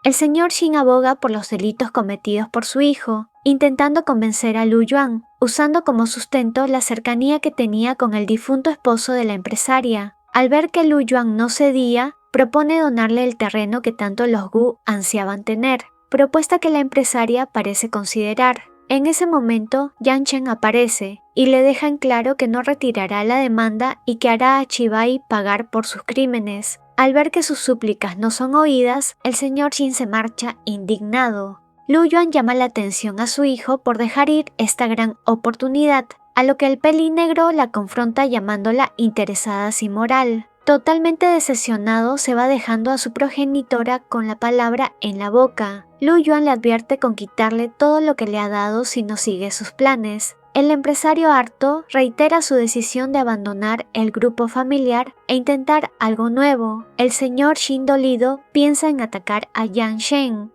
El señor Shin aboga por los delitos cometidos por su hijo, intentando convencer a Lu Yuan, usando como sustento la cercanía que tenía con el difunto esposo de la empresaria. Al ver que Lu Yuan no cedía, propone donarle el terreno que tanto los Gu ansiaban tener, propuesta que la empresaria parece considerar. En ese momento, Yang Chen aparece y le deja en claro que no retirará la demanda y que hará a Chibai pagar por sus crímenes. Al ver que sus súplicas no son oídas, el señor Shin se marcha indignado. Lu Yuan llama la atención a su hijo por dejar ir esta gran oportunidad, a lo que el peli negro la confronta llamándola interesada sin moral. Totalmente decepcionado, se va dejando a su progenitora con la palabra en la boca. Lu Yuan le advierte con quitarle todo lo que le ha dado si no sigue sus planes. El empresario harto reitera su decisión de abandonar el grupo familiar e intentar algo nuevo. El señor Shin dolido piensa en atacar a Yang Shen.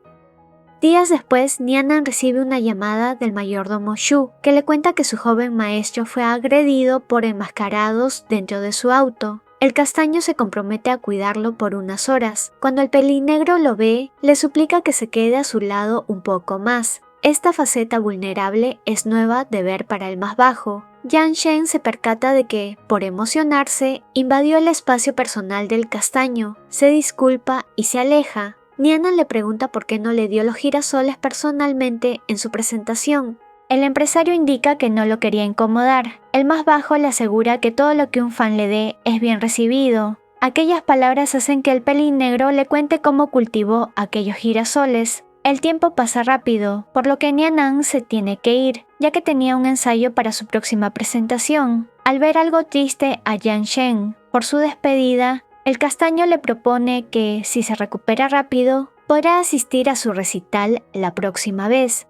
Días después, Nianan recibe una llamada del mayordomo Shu, que le cuenta que su joven maestro fue agredido por enmascarados dentro de su auto. El castaño se compromete a cuidarlo por unas horas. Cuando el pelinegro lo ve, le suplica que se quede a su lado un poco más. Esta faceta vulnerable es nueva de ver para el más bajo. Yang Shen se percata de que, por emocionarse, invadió el espacio personal del castaño, se disculpa y se aleja. Nianan le pregunta por qué no le dio los girasoles personalmente en su presentación. El empresario indica que no lo quería incomodar. El más bajo le asegura que todo lo que un fan le dé es bien recibido. Aquellas palabras hacen que el pelinegro le cuente cómo cultivó aquellos girasoles. El tiempo pasa rápido, por lo que Nianan se tiene que ir, ya que tenía un ensayo para su próxima presentación. Al ver algo triste a Yang Shen por su despedida, el castaño le propone que, si se recupera rápido, podrá asistir a su recital la próxima vez.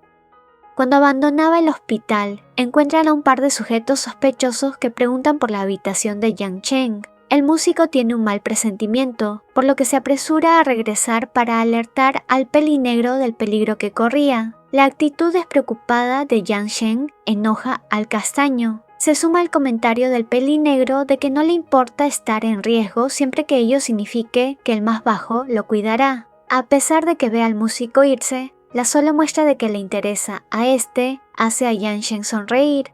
Cuando abandonaba el hospital, encuentran a un par de sujetos sospechosos que preguntan por la habitación de Yang Chen. El músico tiene un mal presentimiento, por lo que se apresura a regresar para alertar al pelinegro del peligro que corría. La actitud despreocupada de Yang Chen enoja al castaño. Se suma el comentario del pelinegro de que no le importa estar en riesgo siempre que ello signifique que el más bajo lo cuidará. A pesar de que ve al músico irse, la sola muestra de que le interesa a este hace a Yang Shen sonreír.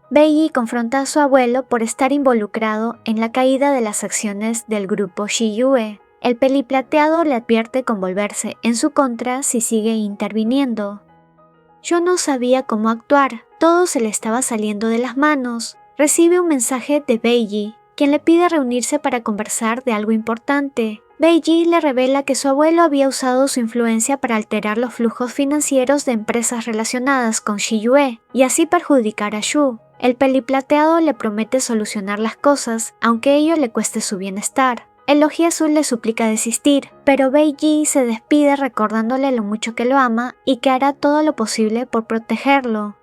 Beiji confronta a su abuelo por estar involucrado en la caída de las acciones del grupo Shiyue. El peliplateado le advierte con volverse en su contra si sigue interviniendo. Yo no sabía cómo actuar, todo se le estaba saliendo de las manos. Recibe un mensaje de Beiji, quien le pide reunirse para conversar de algo importante. Beiji le revela que su abuelo había usado su influencia para alterar los flujos financieros de empresas relacionadas con Shiyue y así perjudicar a Shu. El peliplateado le promete solucionar las cosas, aunque ello le cueste su bienestar. El ojiazul le suplica desistir, pero Beiji se despide recordándole lo mucho que lo ama y que hará todo lo posible por protegerlo.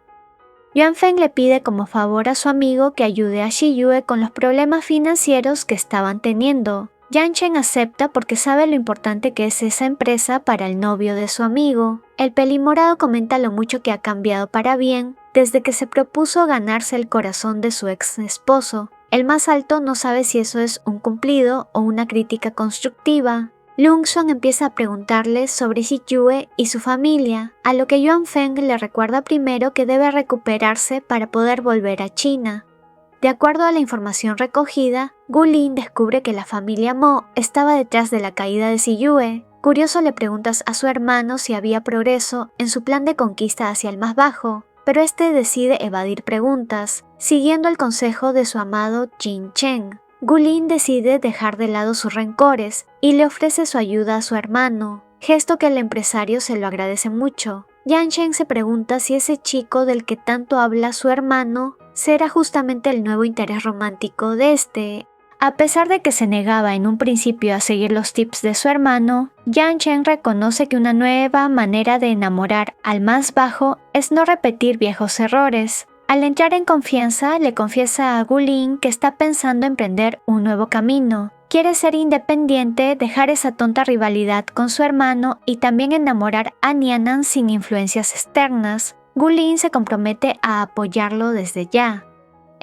Yuan Feng le pide como favor a su amigo que ayude a Shiyue con los problemas financieros que estaban teniendo. Yang Chen acepta porque sabe lo importante que es esa empresa para el novio de su amigo. El pelimorado comenta lo mucho que ha cambiado para bien desde que se propuso ganarse el corazón de su ex esposo. El más alto no sabe si eso es un cumplido o una crítica constructiva. Lung Xuan empieza a preguntarle sobre Shiyue y su familia, a lo que Yuan Feng le recuerda primero que debe recuperarse para poder volver a China. De acuerdo a la información recogida, Gu Lin descubre que la familia Mo estaba detrás de la caída de Shiyue. Curioso le preguntas a su hermano si había progreso en su plan de conquista hacia el más bajo, pero este decide evadir preguntas, siguiendo el consejo de su amado Jin Chen. Gu Lin decide dejar de lado sus rencores y le ofrece su ayuda a su hermano, gesto que el empresario se lo agradece mucho. Yang Chen se pregunta si ese chico del que tanto habla su hermano será justamente el nuevo interés romántico de este. A pesar de que se negaba en un principio a seguir los tips de su hermano, Yang Chen reconoce que una nueva manera de enamorar al más bajo es no repetir viejos errores. Al entrar en confianza, le confiesa a Gu Lin que está pensando emprender un nuevo camino. Quiere ser independiente, dejar esa tonta rivalidad con su hermano y también enamorar a Nianan sin influencias externas. Gu Lin se compromete a apoyarlo desde ya.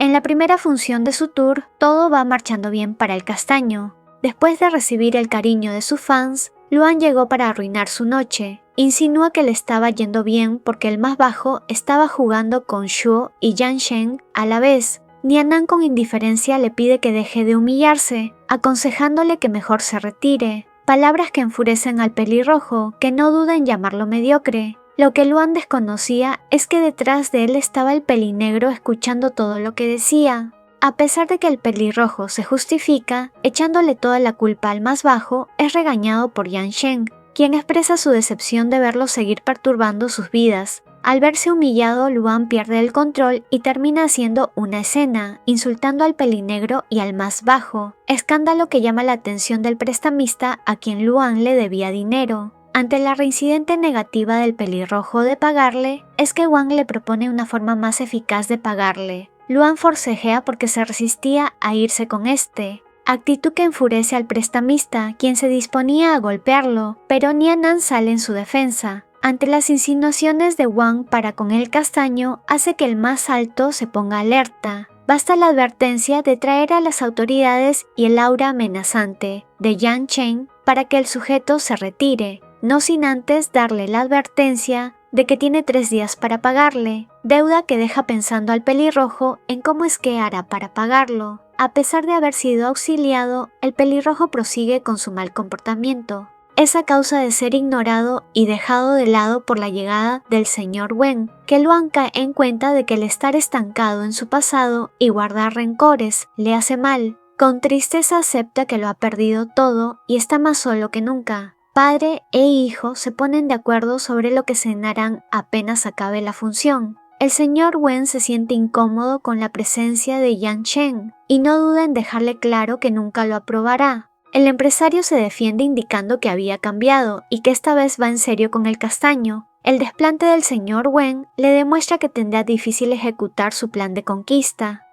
En la primera función de su tour, todo va marchando bien para el castaño. Después de recibir el cariño de sus fans, Luan llegó para arruinar su noche. Insinúa que le estaba yendo bien porque el más bajo estaba jugando con Shuo y Yan Shen a la vez. Nianan con indiferencia le pide que deje de humillarse, aconsejándole que mejor se retire. Palabras que enfurecen al pelirrojo, que no duda en llamarlo mediocre. Lo que Luan desconocía es que detrás de él estaba el pelinegro escuchando todo lo que decía. A pesar de que el pelirrojo se justifica, echándole toda la culpa al más bajo, es regañado por Yan Shen, quien expresa su decepción de verlo seguir perturbando sus vidas. Al verse humillado, Luan pierde el control y termina haciendo una escena, insultando al pelinegro y al más bajo, escándalo que llama la atención del prestamista a quien Luan le debía dinero. Ante la reincidente negativa del pelirrojo de pagarle, es que Wang le propone una forma más eficaz de pagarle. Luan forcejea porque se resistía a irse con este, actitud que enfurece al prestamista, quien se disponía a golpearlo, pero Nianan sale en su defensa. Ante las insinuaciones de Wang para con el castaño, hace que el más alto se ponga alerta. Basta la advertencia de traer a las autoridades y el aura amenazante de Yan Chen para que el sujeto se retire, no sin antes darle la advertencia de que tiene 3 días para pagarle, deuda que deja pensando al pelirrojo en cómo es que hará para pagarlo. A pesar de haber sido auxiliado, el pelirrojo prosigue con su mal comportamiento. Es a causa de ser ignorado y dejado de lado por la llegada del señor Wen, que Luan cae en cuenta de que el estar estancado en su pasado y guardar rencores le hace mal. Con tristeza acepta que lo ha perdido todo y está más solo que nunca. Padre e hijo se ponen de acuerdo sobre lo que cenarán apenas acabe la función. El señor Wen se siente incómodo con la presencia de Yan Chen y no duda en dejarle claro que nunca lo aprobará. El empresario se defiende indicando que había cambiado y que esta vez va en serio con el castaño. El desplante del señor Wen le demuestra que tendrá difícil ejecutar su plan de conquista.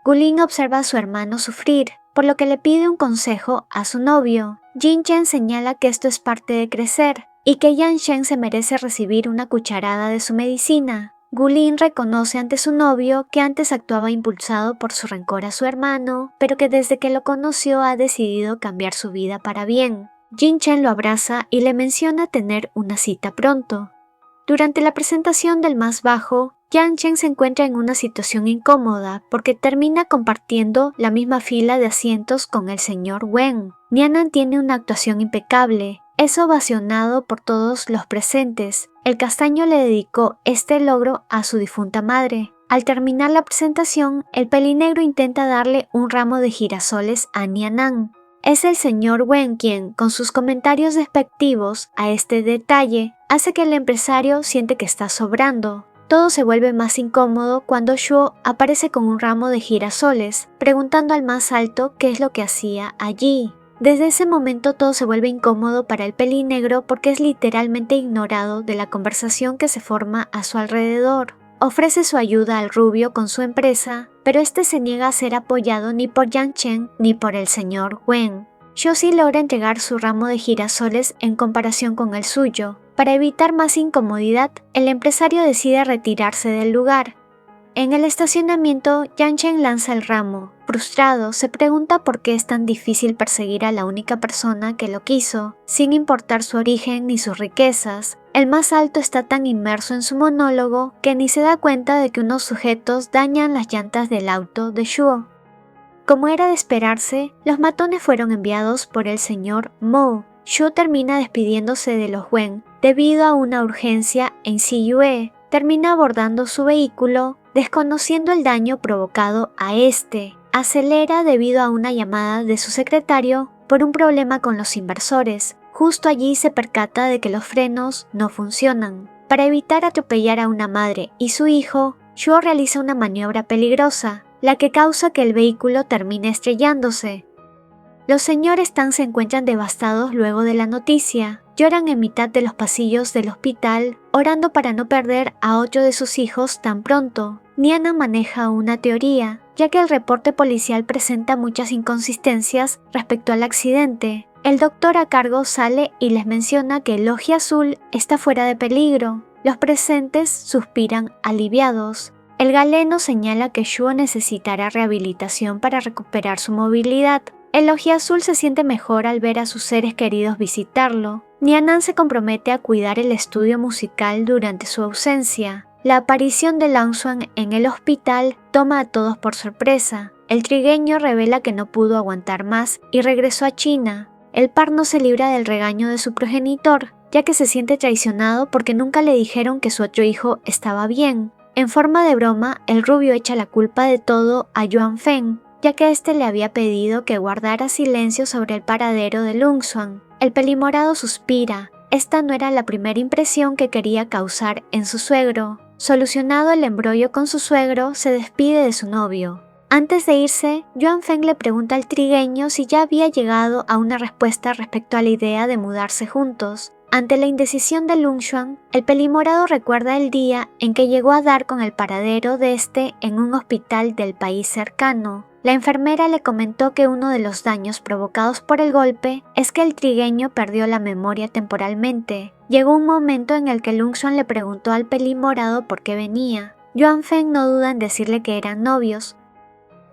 Gulin observa a su hermano sufrir, por lo que le pide un consejo a su novio. Jin Chen señala que esto es parte de crecer y que Yan Shen se merece recibir una cucharada de su medicina. Gulin reconoce ante su novio que antes actuaba impulsado por su rencor a su hermano, pero que desde que lo conoció ha decidido cambiar su vida para bien. Jin Chen lo abraza y le menciona tener una cita pronto. Durante la presentación del más bajo, Yan Chen se encuentra en una situación incómoda porque termina compartiendo la misma fila de asientos con el señor Wen. Nianan tiene una actuación impecable, es ovacionado por todos los presentes. El castaño le dedicó este logro a su difunta madre. Al terminar la presentación, el pelinegro intenta darle un ramo de girasoles a Nianan. Es el señor Wen quien, con sus comentarios despectivos a este detalle, hace que el empresario siente que está sobrando. Todo se vuelve más incómodo cuando Shuo aparece con un ramo de girasoles, preguntando al más alto qué es lo que hacía allí. Desde ese momento todo se vuelve incómodo para el pelinegro porque es literalmente ignorado de la conversación que se forma a su alrededor. Ofrece su ayuda al rubio con su empresa, pero este se niega a ser apoyado ni por Yan Chen ni por el señor Wen. Shuo sí logra entregar su ramo de girasoles en comparación con el suyo. Para evitar más incomodidad, el empresario decide retirarse del lugar. En el estacionamiento, Yan Chen lanza el ramo. Frustrado, se pregunta por qué es tan difícil perseguir a la única persona que lo quiso, sin importar su origen ni sus riquezas. El más alto está tan inmerso en su monólogo que ni se da cuenta de que unos sujetos dañan las llantas del auto de Shuo. Como era de esperarse, los matones fueron enviados por el señor Mo. Shuo termina despidiéndose de los Wen debido a una urgencia en Siyue. Termina abordando su vehículo, desconociendo el daño provocado a este. Acelera debido a una llamada de su secretario por un problema con los inversores. Justo allí se percata de que los frenos no funcionan. Para evitar atropellar a una madre y su hijo, Shuo realiza una maniobra peligrosa, la que causa que el vehículo termine estrellándose. Los señores Tang se encuentran devastados luego de la noticia. Lloran en mitad de los pasillos del hospital, orando para no perder a 8 de sus hijos tan pronto. Nianan maneja una teoría, ya que el reporte policial presenta muchas inconsistencias respecto al accidente. El doctor a cargo sale y les menciona que el Logia Azul está fuera de peligro. Los presentes suspiran aliviados. El galeno señala que Shuo necesitará rehabilitación para recuperar su movilidad. El Ojiazul se siente mejor al ver a sus seres queridos visitarlo. Nianan se compromete a cuidar el estudio musical durante su ausencia. La aparición de Langsuan en el hospital toma a todos por sorpresa. El trigueño revela que no pudo aguantar más y regresó a China. El par no se libra del regaño de su progenitor, ya que se siente traicionado porque nunca le dijeron que su otro hijo estaba bien. En forma de broma, el rubio echa la culpa de todo a Yuan Feng, ya que éste le había pedido que guardara silencio sobre el paradero de Lungsuan. El pelimorado suspira. Esta no era la primera impresión que quería causar en su suegro. Solucionado el embrollo con su suegro, se despide de su novio. Antes de irse, Yuan Feng le pregunta al trigueño si ya había llegado a una respuesta respecto a la idea de mudarse juntos. Ante la indecisión de Lungsuan, el pelimorado recuerda el día en que llegó a dar con el paradero de este en un hospital del país cercano. La enfermera le comentó que uno de los daños provocados por el golpe es que el trigueño perdió la memoria temporalmente. Llegó un momento en el que Lungsuan le preguntó al pelimorado por qué venía. Yuan Feng no duda en decirle que eran novios.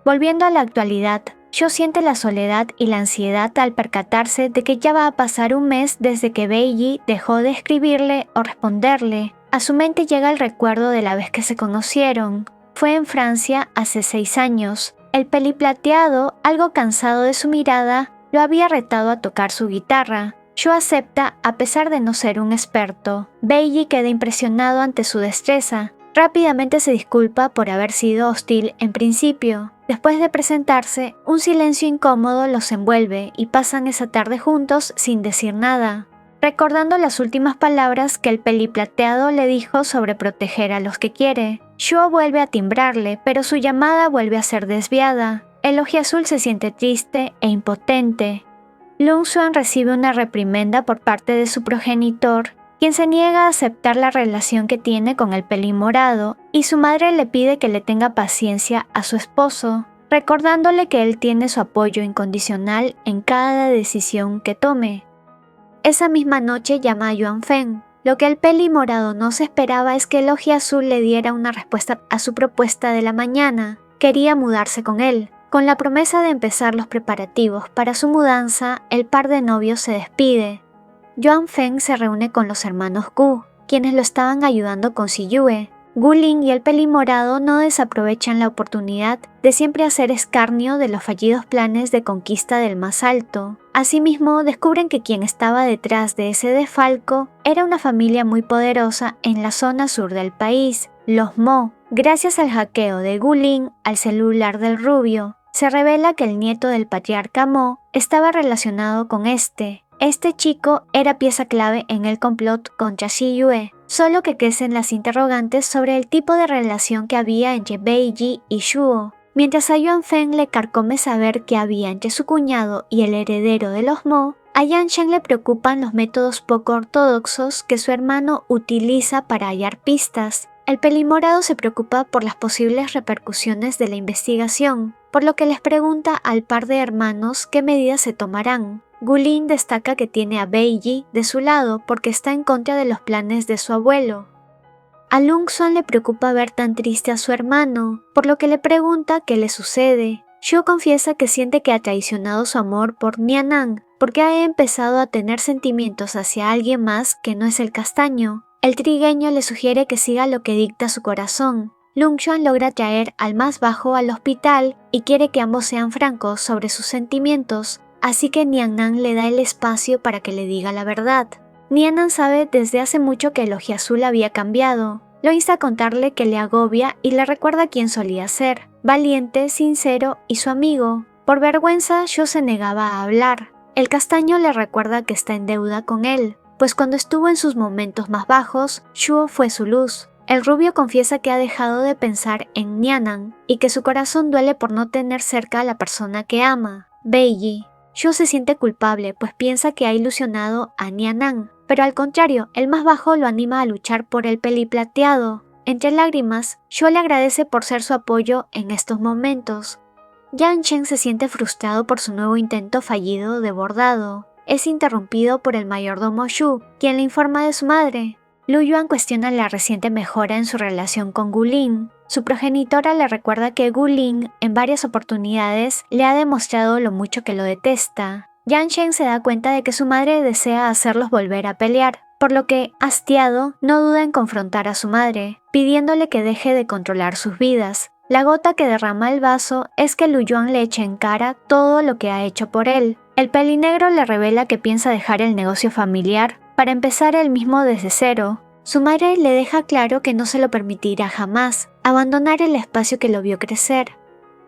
Volviendo a la actualidad, Sho siente la soledad y la ansiedad al percatarse de que ya va a pasar un mes desde que Beiji dejó de escribirle o responderle. A su mente llega el recuerdo de la vez que se conocieron. Fue en Francia hace 6 años. El peliplateado, algo cansado de su mirada, lo había retado a tocar su guitarra. Sho acepta a pesar de no ser un experto. Beiji queda impresionado ante su destreza. Rápidamente se disculpa por haber sido hostil en principio. Después de presentarse, un silencio incómodo los envuelve y pasan esa tarde juntos sin decir nada, recordando las últimas palabras que el peliplateado le dijo sobre proteger a los que quiere. Shuo vuelve a timbrarle, pero su llamada vuelve a ser desviada. El Ojiazul se siente triste e impotente. Lungsuan recibe una reprimenda por parte de su progenitor, quien se niega a aceptar la relación que tiene con el pelimorado, y su madre le pide que le tenga paciencia a su esposo, recordándole que él tiene su apoyo incondicional en cada decisión que tome. Esa misma noche llama a Yuan Feng. Lo que el pelimorado no se esperaba es que el Ojiazul le diera una respuesta a su propuesta de la mañana. Quería mudarse con él. Con la promesa de empezar los preparativos para su mudanza, el par de novios se despide. Yuan Feng se reúne con los hermanos Gu, quienes lo estaban ayudando con Siyue. Gu Ling y el pelimorado no desaprovechan la oportunidad de siempre hacer escarnio de los fallidos planes de conquista del más alto. Asimismo, descubren que quien estaba detrás de ese desfalco era una familia muy poderosa en la zona sur del país, los Mo. Gracias al hackeo de Gu Ling al celular del rubio, se revela que el nieto del patriarca Mo estaba relacionado con este. Este chico era pieza clave en el complot contra Siyue, solo que crecen las interrogantes sobre el tipo de relación que había entre Beiji y Shuo. Mientras a Yuan Feng le carcome saber qué había entre su cuñado y el heredero de los Mo, a Yan Shen le preocupan los métodos poco ortodoxos que su hermano utiliza para hallar pistas. El pelimorado se preocupa por las posibles repercusiones de la investigación, por lo que les pregunta al par de hermanos qué medidas se tomarán. Gu Ling destaca que tiene a Beiji de su lado porque está en contra de los planes de su abuelo. A Lungsuan le preocupa ver tan triste a su hermano, por lo que le pregunta qué le sucede. Shuo confiesa que siente que ha traicionado su amor por Nianan, porque ha empezado a tener sentimientos hacia alguien más que no es el castaño. El trigueño le sugiere que siga lo que dicta su corazón. Lungsuan logra traer al más bajo al hospital y quiere que ambos sean francos sobre sus sentimientos, así que Nianan le da el espacio para que le diga la verdad. Nianan sabe desde hace mucho que el Ojiazul había cambiado. Lo insta a contarle que le agobia y le recuerda quién solía ser, valiente, sincero y su amigo. Por vergüenza, Shuo se negaba a hablar. El castaño le recuerda que está en deuda con él, pues cuando estuvo en sus momentos más bajos, Shuo fue su luz. El rubio confiesa que ha dejado de pensar en Nianan y que su corazón duele por no tener cerca a la persona que ama, Beiji. Shuo se siente culpable pues piensa que ha ilusionado a Nianan, pero al contrario, el más bajo lo anima a luchar por el peliplateado. Entre lágrimas, Shuo le agradece por ser su apoyo en estos momentos. Yan Shen se siente frustrado por su nuevo intento fallido de bordado. Es interrumpido por el mayordomo Shu, quien le informa de su madre. Lu Yuan cuestiona la reciente mejora en su relación con Gu Lin. Su progenitora le recuerda que Gu Lin en varias oportunidades le ha demostrado lo mucho que lo detesta. Yan Shen se da cuenta de que su madre desea hacerlos volver a pelear, por lo que, hastiado, no duda en confrontar a su madre, pidiéndole que deje de controlar sus vidas. La gota que derrama el vaso es que Lu Yuan le echa en cara todo lo que ha hecho por él. El pelinegro le revela que piensa dejar el negocio familiar para empezar él mismo desde cero. Su madre le deja claro que no se lo permitirá jamás abandonar el espacio que lo vio crecer.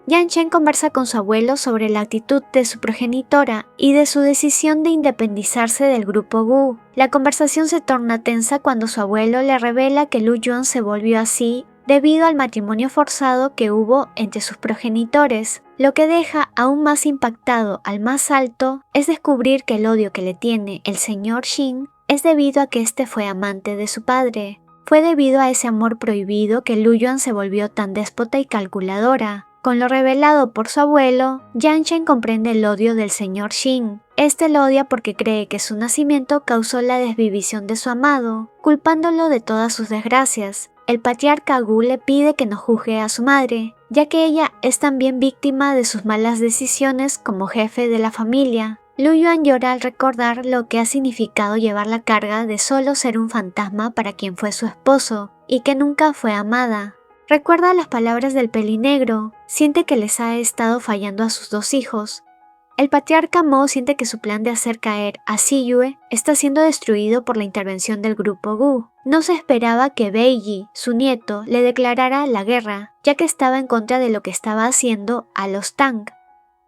Yan Shen conversa con su abuelo sobre la actitud de su progenitora y de su decisión de independizarse del grupo Gu. La conversación se torna tensa cuando su abuelo le revela que Lu Yuan se volvió así debido al matrimonio forzado que hubo entre sus progenitores. Lo que deja aún más impactado al más alto es descubrir que el odio que le tiene el señor Xin es debido a que este fue amante de su padre. Fue debido a ese amor prohibido que Lu Yuan se volvió tan déspota y calculadora. Con lo revelado por su abuelo, Yan Shen comprende el odio del señor Xin. Este lo odia porque cree que su nacimiento causó la desvivisión de su amado, culpándolo de todas sus desgracias. El patriarca Gu le pide que no juzgue a su madre, ya que ella es también víctima de sus malas decisiones como jefe de la familia. Lu Yuan llora al recordar lo que ha significado llevar la carga de solo ser un fantasma para quien fue su esposo, y que nunca fue amada. Recuerda las palabras del pelinegro, siente que les ha estado fallando a sus dos hijos. El patriarca Mo siente que su plan de hacer caer a Siyue está siendo destruido por la intervención del grupo Gu. No se esperaba que Beiji, su nieto, le declarara la guerra, ya que estaba en contra de lo que estaba haciendo a los Tang.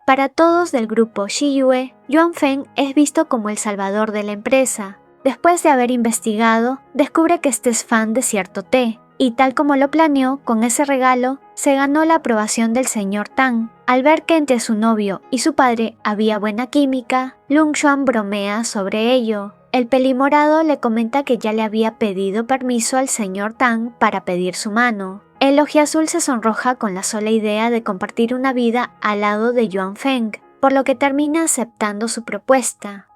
Para todos del grupo Siyue, Yuan Feng es visto como el salvador de la empresa. Después de haber investigado, descubre que este es fan de cierto té, y tal como lo planeó, con ese regalo, se ganó la aprobación del señor Tang. Al ver que entre su novio y su padre había buena química, Lung Xuan bromea sobre ello. El pelimorado le comenta que ya le había pedido permiso al señor Tang para pedir su mano. El ojiazul se sonroja con la sola idea de compartir una vida al lado de Yuan Feng, por lo que termina aceptando su propuesta.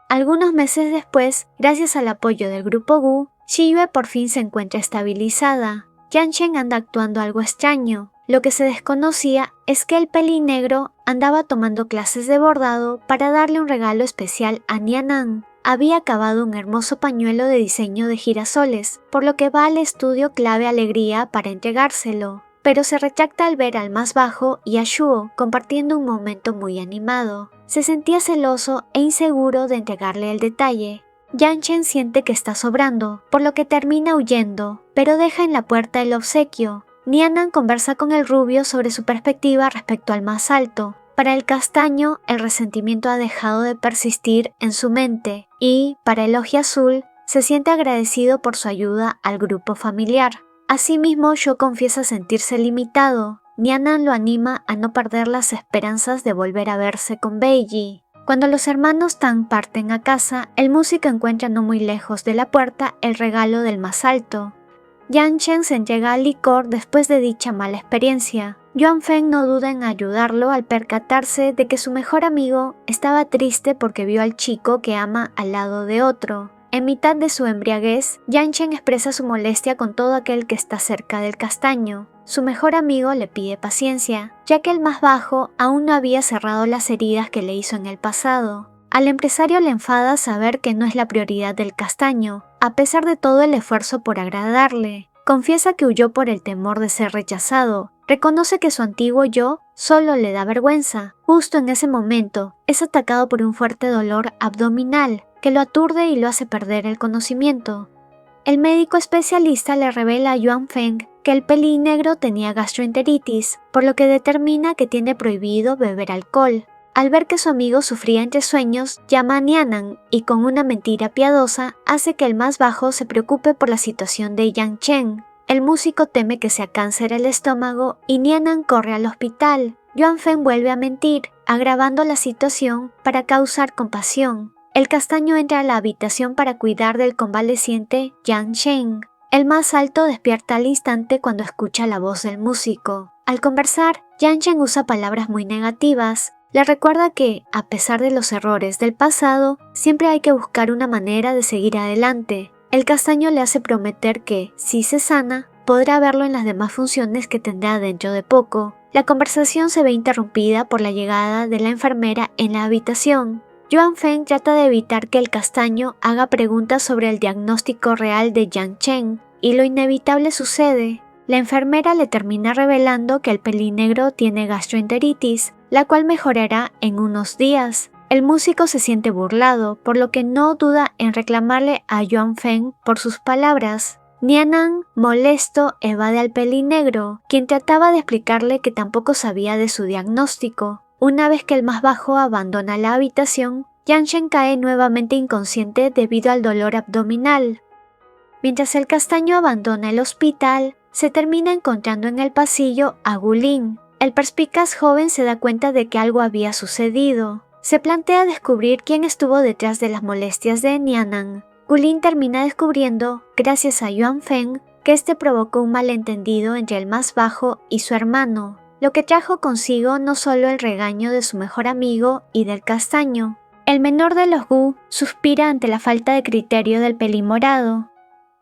Algunos meses después, gracias al apoyo del grupo Gu, Siyue por fin se encuentra estabilizada. Yan Shen anda actuando algo extraño. Lo que se desconocía es que el pelinegro andaba tomando clases de bordado para darle un regalo especial a Nianan. Había acabado un hermoso pañuelo de diseño de girasoles, por lo que va al estudio clave Alegría para entregárselo, pero se retracta al ver al más bajo y a Shuo compartiendo un momento muy animado. Se sentía celoso e inseguro de entregarle el detalle. Yan Shen siente que está sobrando, por lo que termina huyendo, pero deja en la puerta el obsequio. Nianan conversa con el rubio sobre su perspectiva respecto al más alto. Para el castaño, el resentimiento ha dejado de persistir en su mente y, para el ojiazul, se siente agradecido por su ayuda al grupo familiar. Asimismo, Sho confiesa sentirse limitado. Nianan lo anima a no perder las esperanzas de volver a verse con Beiji. Cuando los hermanos Tang parten a casa, el músico encuentra no muy lejos de la puerta el regalo del más alto. Yan Shen se entrega al licor después de dicha mala experiencia. Yuan Feng no duda en ayudarlo al percatarse de que su mejor amigo estaba triste porque vio al chico que ama al lado de otro. En mitad de su embriaguez, Yan Shen expresa su molestia con todo aquel que está cerca del castaño. Su mejor amigo le pide paciencia, ya que el más bajo aún no había cerrado las heridas que le hizo en el pasado. Al empresario le enfada saber que no es la prioridad del castaño, a pesar de todo el esfuerzo por agradarle. Confiesa que huyó por el temor de ser rechazado. Reconoce que su antiguo yo solo le da vergüenza. Justo en ese momento, es atacado por un fuerte dolor abdominal que lo aturde y lo hace perder el conocimiento. El médico especialista le revela a Yuan Feng que el pelinegro tenía gastroenteritis, por lo que determina que tiene prohibido beber alcohol. Al ver que su amigo sufría entre sueños, llama a Nianan y con una mentira piadosa hace que el más bajo se preocupe por la situación de Yan Shen. El músico teme que sea cáncer el estómago y Nianan corre al hospital. Yuan Feng vuelve a mentir, agravando la situación para causar compasión. El castaño entra a la habitación para cuidar del convaleciente Yan Shen. El más alto despierta al instante cuando escucha la voz del músico. Al conversar, Yan Shen usa palabras muy negativas. Le recuerda que, a pesar de los errores del pasado, siempre hay que buscar una manera de seguir adelante. El castaño le hace prometer que, si se sana, podrá verlo en las demás funciones que tendrá dentro de poco. La conversación se ve interrumpida por la llegada de la enfermera en la habitación. Yuan Feng trata de evitar que el castaño haga preguntas sobre el diagnóstico real de Yang Chen, y lo inevitable sucede. La enfermera le termina revelando que el pelinegro tiene gastroenteritis, la cual mejorará en unos días. El músico se siente burlado, por lo que no duda en reclamarle a Yuan Feng por sus palabras. Nianan, molesto, evade al pelinegro, quien trataba de explicarle que tampoco sabía de su diagnóstico. Una vez que el más bajo abandona la habitación, Yang Chen cae nuevamente inconsciente debido al dolor abdominal. Mientras el castaño abandona el hospital, se termina encontrando en el pasillo a Gulin. El perspicaz joven se da cuenta de que algo había sucedido. Se plantea descubrir quién estuvo detrás de las molestias de Nianan. Gulin termina descubriendo, gracias a Yuan Feng, que este provocó un malentendido entre el más bajo y su hermano, lo que trajo consigo no solo el regaño de su mejor amigo y del castaño. El menor de los Gu suspira ante la falta de criterio del pelimorado.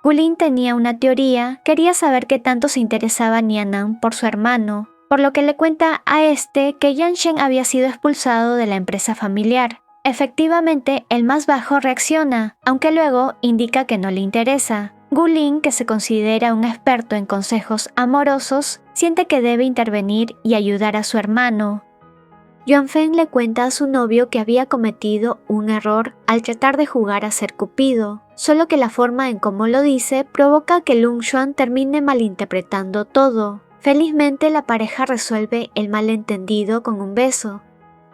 Gulin tenía una teoría, quería saber qué tanto se interesaba Nianan por su hermano, por lo que le cuenta a este que Yang Chen había sido expulsado de la empresa familiar. Efectivamente, el más bajo reacciona, aunque luego indica que no le interesa. Gulin, que se considera un experto en consejos amorosos, siente que debe intervenir y ayudar a su hermano. Yuan Feng le cuenta a su novio que había cometido un error al tratar de jugar a ser Cupido, solo que la forma en cómo lo dice provoca que Lung Xuan termine malinterpretando todo. Felizmente la pareja resuelve el malentendido con un beso.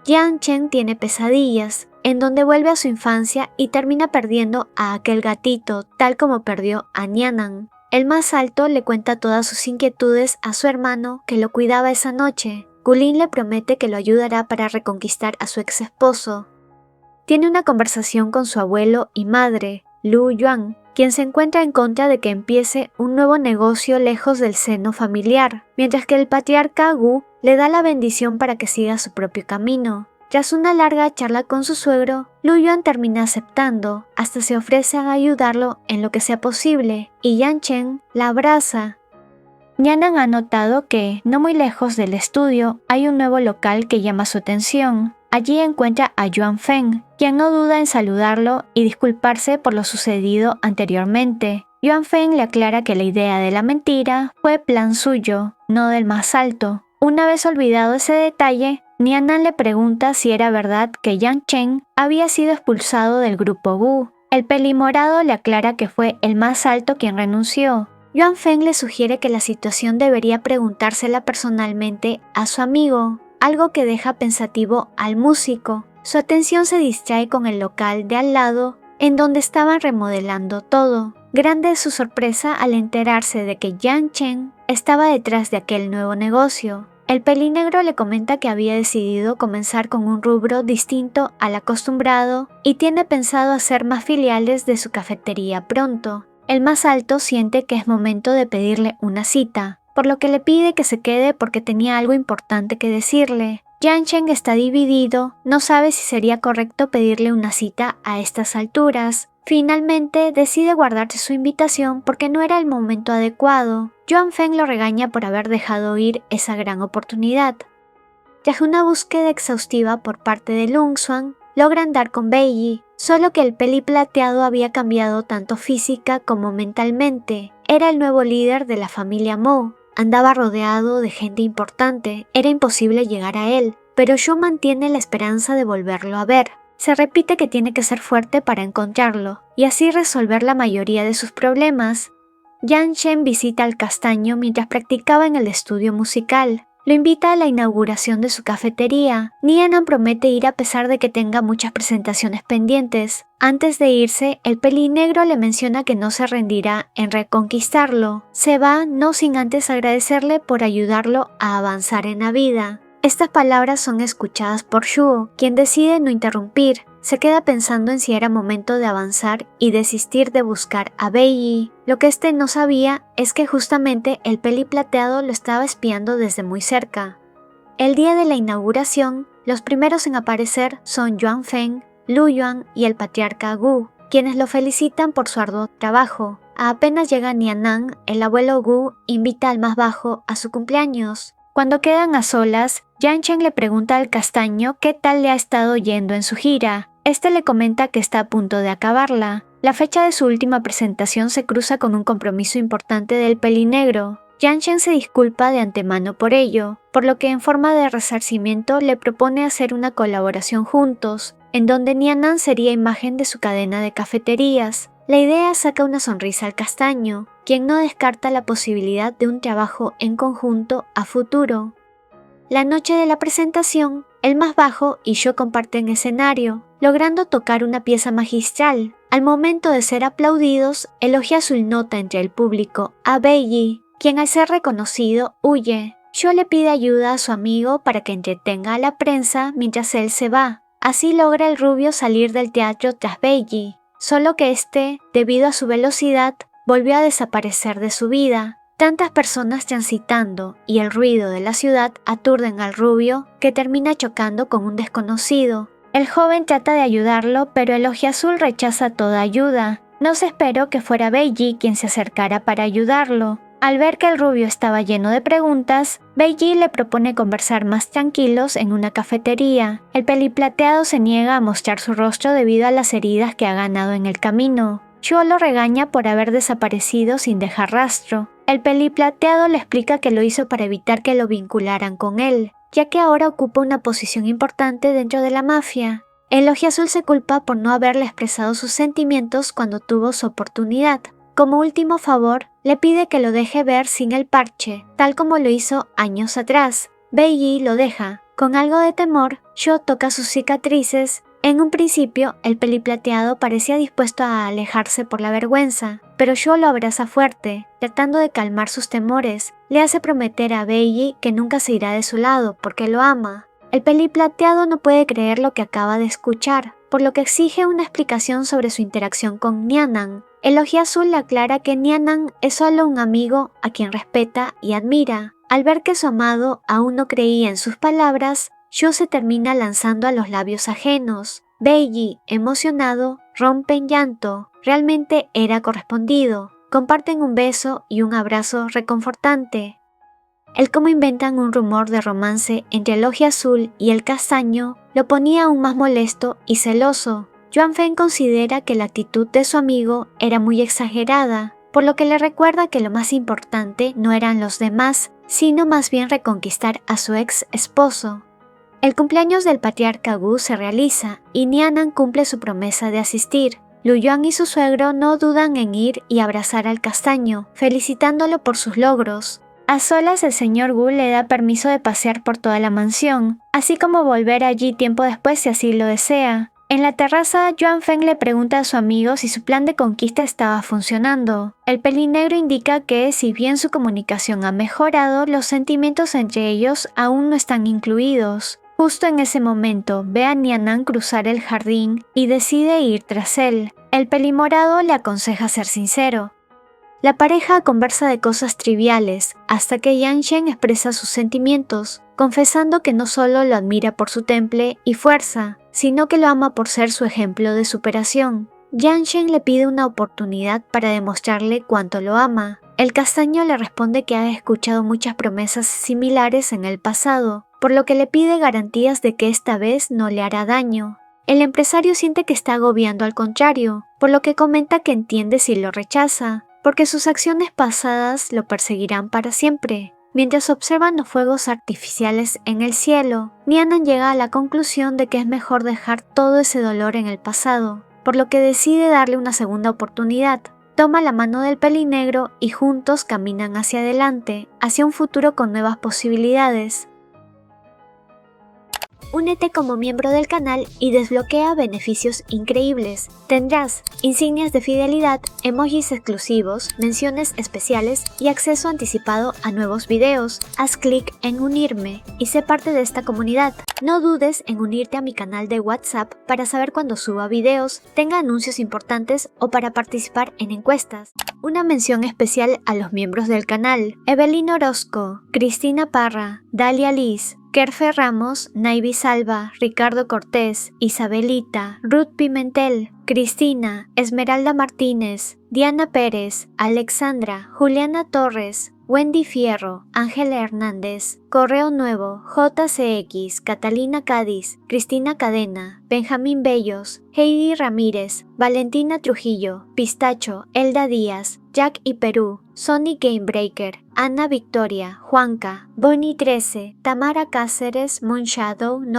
Yang Chen tiene pesadillas, en donde vuelve a su infancia y termina perdiendo a aquel gatito, tal como perdió a Nianan. El más alto le cuenta todas sus inquietudes a su hermano que lo cuidaba esa noche. Gulin le promete que lo ayudará para reconquistar a su ex esposo. Tiene una conversación con su abuelo y madre, Lu Yuan, quien se encuentra en contra de que empiece un nuevo negocio lejos del seno familiar, mientras que el patriarca Gu le da la bendición para que siga su propio camino. Tras una larga charla con su suegro, Lu Yuan termina aceptando, hasta se ofrece a ayudarlo en lo que sea posible, y Yang Chen la abraza. Nianan ha notado que, no muy lejos del estudio, hay un nuevo local que llama su atención. Allí encuentra a Yuan Feng, quien no duda en saludarlo y disculparse por lo sucedido anteriormente. Yuan Feng le aclara que la idea de la mentira fue plan suyo, no del más alto. Una vez olvidado ese detalle, Nianan le pregunta si era verdad que Yang Chen había sido expulsado del grupo Gu. El pelimorado le aclara que fue el más alto quien renunció. Yuan Feng le sugiere que la situación debería preguntársela personalmente a su amigo, algo que deja pensativo al músico. Su atención se distrae con el local de al lado, en donde estaban remodelando todo. Grande es su sorpresa al enterarse de que Yang Chen estaba detrás de aquel nuevo negocio. El pelinegro le comenta que había decidido comenzar con un rubro distinto al acostumbrado y tiene pensado hacer más filiales de su cafetería pronto. El más alto siente que es momento de pedirle una cita, por lo que le pide que se quede porque tenía algo importante que decirle. Yang Chen está dividido, no sabe si sería correcto pedirle una cita a estas alturas. Finalmente decide guardarse su invitación porque no era el momento adecuado. Yuan Feng lo regaña por haber dejado ir esa gran oportunidad. Tras una búsqueda exhaustiva por parte de Lung Xuan, logran dar con Beiyi, solo que el peli plateado había cambiado tanto física como mentalmente. Era el nuevo líder de la familia Mo. Andaba rodeado de gente importante, era imposible llegar a él, pero Shu mantiene la esperanza de volverlo a ver. Se repite que tiene que ser fuerte para encontrarlo, y así resolver la mayoría de sus problemas. Yang Chen visita al castaño mientras practicaba en el estudio musical. Lo invita a la inauguración de su cafetería. Nianan promete ir a pesar de que tenga muchas presentaciones pendientes. Antes de irse, el pelinegro le menciona que no se rendirá en reconquistarlo. Se va no sin antes agradecerle por ayudarlo a avanzar en la vida. Estas palabras son escuchadas por Shuo, quien decide no interrumpir. Se queda pensando en si era momento de avanzar y desistir de buscar a Beiyi. Lo que este no sabía es que justamente el peli plateado lo estaba espiando desde muy cerca. El día de la inauguración, los primeros en aparecer son Yuan Feng, Lu Yuan y el patriarca Gu. quienes lo felicitan por su arduo trabajo. Apenas llega Nyanan, el abuelo Gu invita al más bajo a su cumpleaños. Cuando quedan a solas, Yanchen le pregunta al castaño qué tal le ha estado yendo en su gira. Este le comenta que está a punto de acabarla. La fecha de su última presentación se cruza con un compromiso importante del pelinegro. Yanchen se disculpa de antemano por ello, por lo que en forma de resarcimiento le propone hacer una colaboración juntos, en donde Nyanan sería imagen de su cadena de cafeterías. La idea saca una sonrisa al castaño, quien no descarta la posibilidad de un trabajo en conjunto a futuro. La noche de la presentación, el más bajo y yo comparten escenario, logrando tocar una pieza magistral. Al momento de ser aplaudidos, el ojiazul nota entre el público a Beiji, quien al ser reconocido huye. Yo le pide ayuda a su amigo para que entretenga a la prensa mientras él se va. Así logra el rubio salir del teatro tras Beiji, solo que este, debido a su velocidad, volvió a desaparecer de su vida. Tantas personas transitando y el ruido de la ciudad aturden al rubio, que termina chocando con un desconocido. El joven trata de ayudarlo, pero el ojiazul rechaza toda ayuda. No se esperó que fuera Beiji quien se acercara para ayudarlo. Al ver que el rubio estaba lleno de preguntas, Beiji le propone conversar más tranquilos en una cafetería. El peliplateado se niega a mostrar su rostro debido a las heridas que ha ganado en el camino. Chuo lo regaña por haber desaparecido sin dejar rastro. El peliplateado le explica que lo hizo para evitar que lo vincularan con él, ya que ahora ocupa una posición importante dentro de la mafia. El ojiazul se culpa por no haberle expresado sus sentimientos cuando tuvo su oportunidad. Como último favor, le pide que lo deje ver sin el parche, tal como lo hizo años atrás. Beiji lo deja. Con algo de temor, Sho toca sus cicatrices. En un principio, el peliplateado parecía dispuesto a alejarse por la vergüenza, pero Sho lo abraza fuerte, tratando de calmar sus temores. Le hace prometer a Beiji que nunca se irá de su lado porque lo ama. El peliplateado no puede creer lo que acaba de escuchar, por lo que exige una explicación sobre su interacción con Nyanan. El ojiazul le aclara que Nyanan es solo un amigo a quien respeta y admira. Al ver que su amado aún no creía en sus palabras, Sho se termina lanzando a los labios ajenos. Beiji, emocionado, rompe en llanto. Realmente era correspondido. Comparten un beso y un abrazo reconfortante. El cómo inventan un rumor de romance entre el ojiazul y el castaño lo ponía aún más molesto y celoso. Yuan Feng considera que la actitud de su amigo era muy exagerada, por lo que le recuerda que lo más importante no eran los demás, sino más bien reconquistar a su ex esposo. El cumpleaños del patriarca Gu se realiza y Nyanan cumple su promesa de asistir. Lu Yuan y su suegro no dudan en ir y abrazar al castaño, felicitándolo por sus logros. A solas el señor Gu le da permiso de pasear por toda la mansión, así como volver allí tiempo después si así lo desea. En la terraza, Yuan Feng le pregunta a su amigo si su plan de conquista estaba funcionando. El pelinegro indica que, si bien su comunicación ha mejorado, los sentimientos entre ellos aún no están incluidos. Justo en ese momento, ve a Nyanan cruzar el jardín y decide ir tras él. El pelimorado le aconseja ser sincero. La pareja conversa de cosas triviales, hasta que Yanchen expresa sus sentimientos, confesando que no solo lo admira por su temple y fuerza, sino que lo ama por ser su ejemplo de superación. Yanchen le pide una oportunidad para demostrarle cuánto lo ama. El castaño le responde que ha escuchado muchas promesas similares en el pasado, por lo que le pide garantías de que esta vez no le hará daño. El empresario siente que está agobiando al contrario, por lo que comenta que entiende si lo rechaza, porque sus acciones pasadas lo perseguirán para siempre. Mientras observan los fuegos artificiales en el cielo, Nyanan llega a la conclusión de que es mejor dejar todo ese dolor en el pasado, por lo que decide darle una segunda oportunidad. Toma la mano del pelinegro y juntos caminan hacia adelante, hacia un futuro con nuevas posibilidades. Únete como miembro del canal y desbloquea beneficios increíbles. Tendrás insignias de fidelidad, emojis exclusivos, menciones especiales y acceso anticipado a nuevos videos. Haz clic en unirme y sé parte de esta comunidad. No dudes en unirte a mi canal de WhatsApp para saber cuando suba videos, tenga anuncios importantes o para participar en encuestas. Una mención especial a los miembros del canal: Evelyn Orozco, Cristina Parra, Dalia Liz, Kerfe Ramos, Naivi Salva, Ricardo Cortés, Isabelita, Ruth Pimentel, Cristina, Esmeralda Martínez, Diana Pérez, Alexandra, Juliana Torres, Wendy Fierro, Ángela Hernández, Correo Nuevo, JCX, Catalina Cádiz, Cristina Cadena, Benjamín Bellos, Heidi Ramírez, Valentina Trujillo, Pistacho, Elda Díaz, Jack y Perú, Sonic Gamebreaker, Ana Victoria, Juanca, Bonnie 13, Tamara Cáceres, Moonshadow,